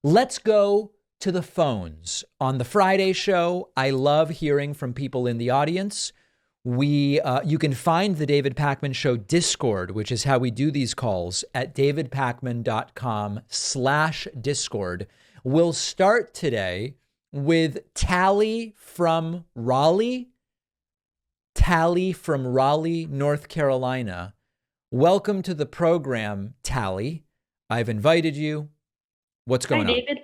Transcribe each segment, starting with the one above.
Let's go to the phones. On the Friday show, I love hearing from people in the audience. You can find the David Pakman Show Discord, which is how we do these calls, at davidpakman.com/Discord. We'll start today with Tally from Raleigh. Tally from Raleigh, North Carolina. Welcome to the program, Tally. I've invited you. What's Hi, going on? David.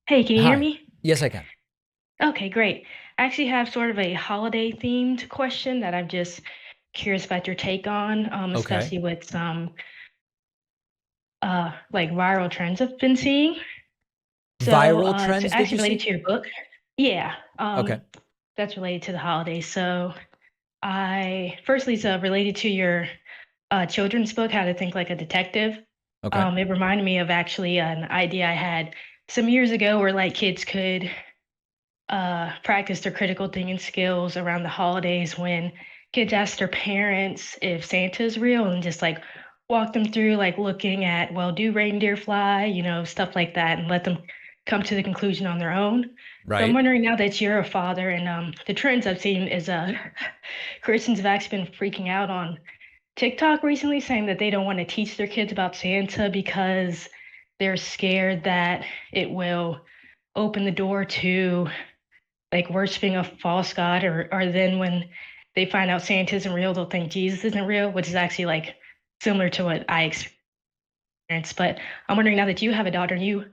Hey, can you hear Hi. me? Yes, I can. Okay, great. I actually have sort of a holiday themed question that I'm just curious about your take on, Okay. especially with some like viral trends I've been seeing. So, Viral trends, to did actually you related see? to your book, yeah, Okay. that's related to the holidays. So, I firstly, it's related to your children's book, How to Think Like a Detective. Okay. It reminded me of actually an idea I had some years ago where like kids could practice their critical thinking skills around the holidays when kids ask their parents if Santa's real and just like walk them through like looking at, well, do reindeer fly, stuff like that, and let them come to the conclusion on their own. So I'm Right. wondering now that you're a father and the trends I've seen is Christians have actually been freaking out on TikTok recently saying that they don't want to teach their kids about Santa because they're scared that it will open the door to like worshiping a false god, or then when they find out Santa isn't real, they'll think Jesus isn't real, which is actually like similar to what I experienced. But I'm wondering now that you have a daughter and you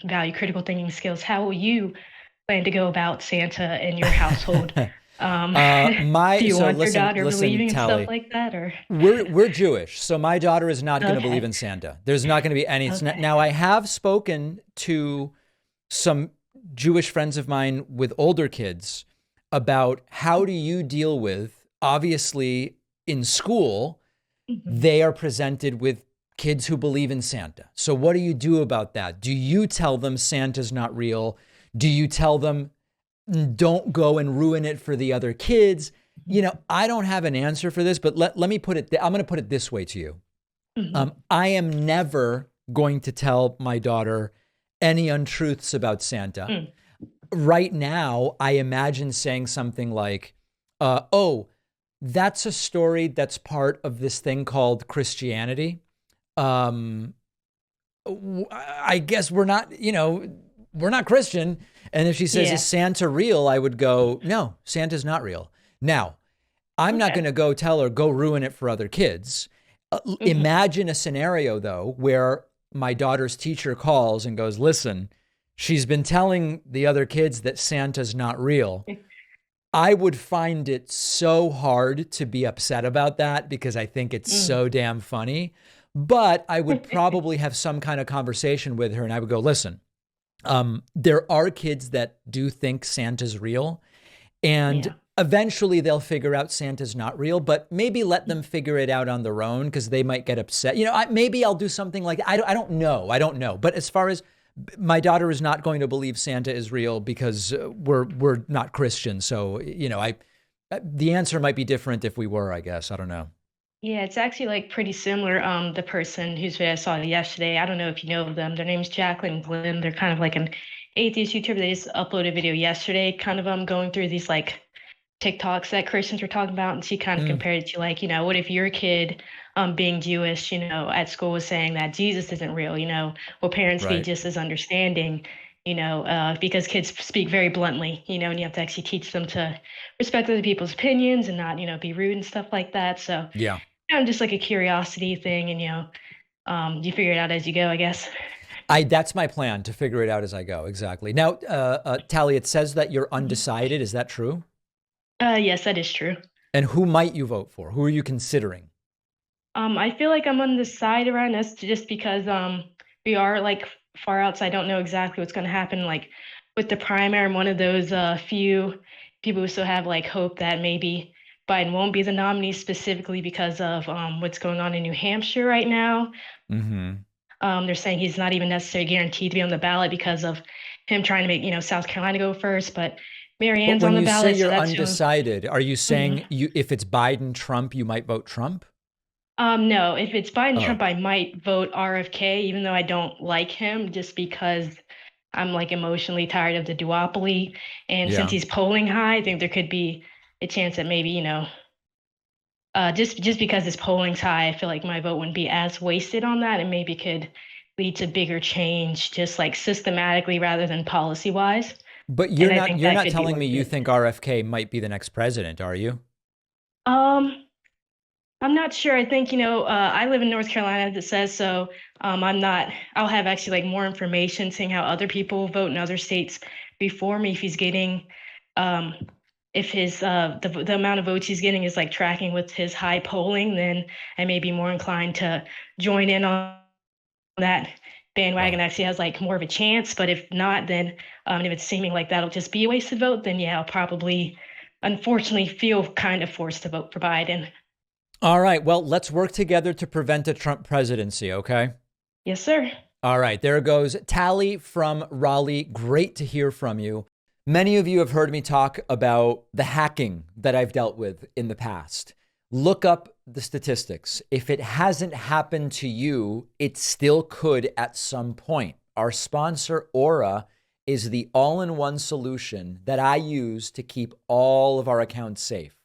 value critical thinking skills, how will you plan to go about Santa in your household? Um, do you So want your listen, daughter listen, believing in stuff Tally. like that, or We're Jewish, so my daughter is not going to believe okay, in Santa. There's not going to be any. okay, Now, I have spoken to some Jewish friends of mine with older kids about how do you deal with, obviously, in school, hmm they are presented with kids who believe in Santa. So what do you do about that? Do you tell them Santa's not real? Do you tell them don't go and ruin it for the other kids? I don't have an answer for this, but let me put it, I'm going to put it this way to you. hmm I am never going to tell my daughter any untruths about Santa. mm, Right now, I imagine saying something like, oh, that's a story that's part of this thing called Christianity. Um, I guess we're not Christian. And if she says, is yeah, Santa real? I would go, no, Santa's not real. Now, I'm not going okay, to go tell her, go ruin it for other kids. hmm Imagine a scenario, though, where my daughter's teacher calls and goes, listen, she's been telling the other kids that Santa's not real. I would find it so hard to be upset about that because I think it's mm. so damn funny. But I would probably have some kind of conversation with her and I would go, listen, there are kids that do think Santa's real. And Yeah. eventually they'll figure out Santa's not real, but maybe let them figure it out on their own because they might get upset. Maybe I'll do something like that. I don't know. I don't know. But as far as my daughter is not going to believe Santa is real because we're not Christian. So, the answer might be different if we were, I guess. I don't know. Yeah, it's actually like pretty similar. The person whose video I saw yesterday, I don't know if you know them. Their name's Jacqueline Glenn. They're kind of like an atheist YouTuber. They just uploaded a video yesterday, kind of going through these like TikToks that Christians were talking about, and she kind of Mm, compared it to like, what if your kid, being Jewish, at school was saying that Jesus isn't real, will parents be right. just as understanding, because kids speak very bluntly, and you have to actually teach them to respect other people's opinions and not, be rude and stuff like that. So Yeah. kind of just like a curiosity thing, and you figure it out as you go, I guess. That's my plan to figure it out as I go. Exactly. Now, Tally, it says that you're Mhm. undecided. Is that true? Yes, that is true. And who might you vote for? Who are you considering? I feel like I'm on the side around us just because we are like far outside. I don't know exactly what's going to happen like with the primary. I'm one of those few people who still have like hope that maybe Biden won't be the nominee specifically because of what's going on in New Hampshire right now. Mm-hmm. They're saying he's not even necessarily guaranteed to be on the ballot because of him trying to make South Carolina go first, but But Marianne's when on the you say ballot, so you're that's who. undecided, are you Mhm. saying if it's Biden, Trump, you might vote Trump? No, if it's Biden Oh, Trump, I might vote RFK, even though I don't like him, just because I'm like emotionally tired of the duopoly. And since yeah. he's polling high, I think there could be a chance that maybe, just because his polling's high, I feel like my vote wouldn't be as wasted on that, and maybe could lead to bigger change, just like systematically rather than policy wise. But And I think you're that not could be telling me worth you it. think RFK might be the next president, are you? Um, I'm not sure. I think, I live in North Carolina, as it says, so I'm not, I'll have actually like more information seeing how other people vote in other states before me if he's getting, um, if the amount of votes he's getting is like tracking with his high polling, then I may be more inclined to join in on that bandwagon Wow. actually has like more of a chance. But if not, then if it's seeming like that'll just be a wasted vote, then yeah, I'll probably unfortunately feel kind of forced to vote for Biden. All right. Well, let's work together to prevent a Trump presidency, okay? Yes, sir. All right, there goes Tally from Raleigh. Great to hear from you. Many of you have heard me talk about the hacking that I've dealt with in the past. Look up the statistics. If it hasn't happened to you, it still could at some point. Our sponsor, Aura, is the all in one solution that I use to keep all of our accounts safe.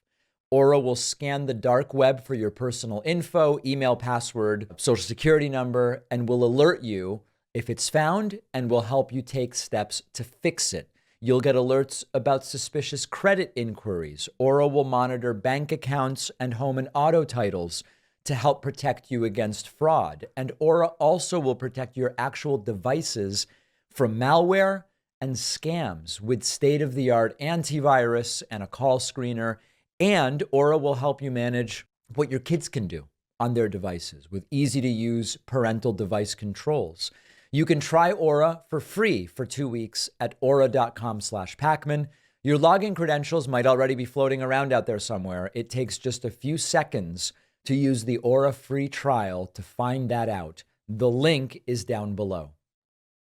Aura will scan the dark web for your personal info, email, password, social security number, and will alert you if it's found and will help you take steps to fix it. You'll get alerts about suspicious credit inquiries. Aura will monitor bank accounts and home and auto titles to help protect you against fraud. And Aura also will protect your actual devices from malware and scams with state-of-the-art antivirus and a call screener. And Aura will help you manage what your kids can do on their devices with easy to use parental device controls. You can try Aura for free for 2 weeks at aura.com/Pacman. Your login credentials might already be floating around out there somewhere. It takes just a few seconds to use the Aura free trial to find that out. The link is down below.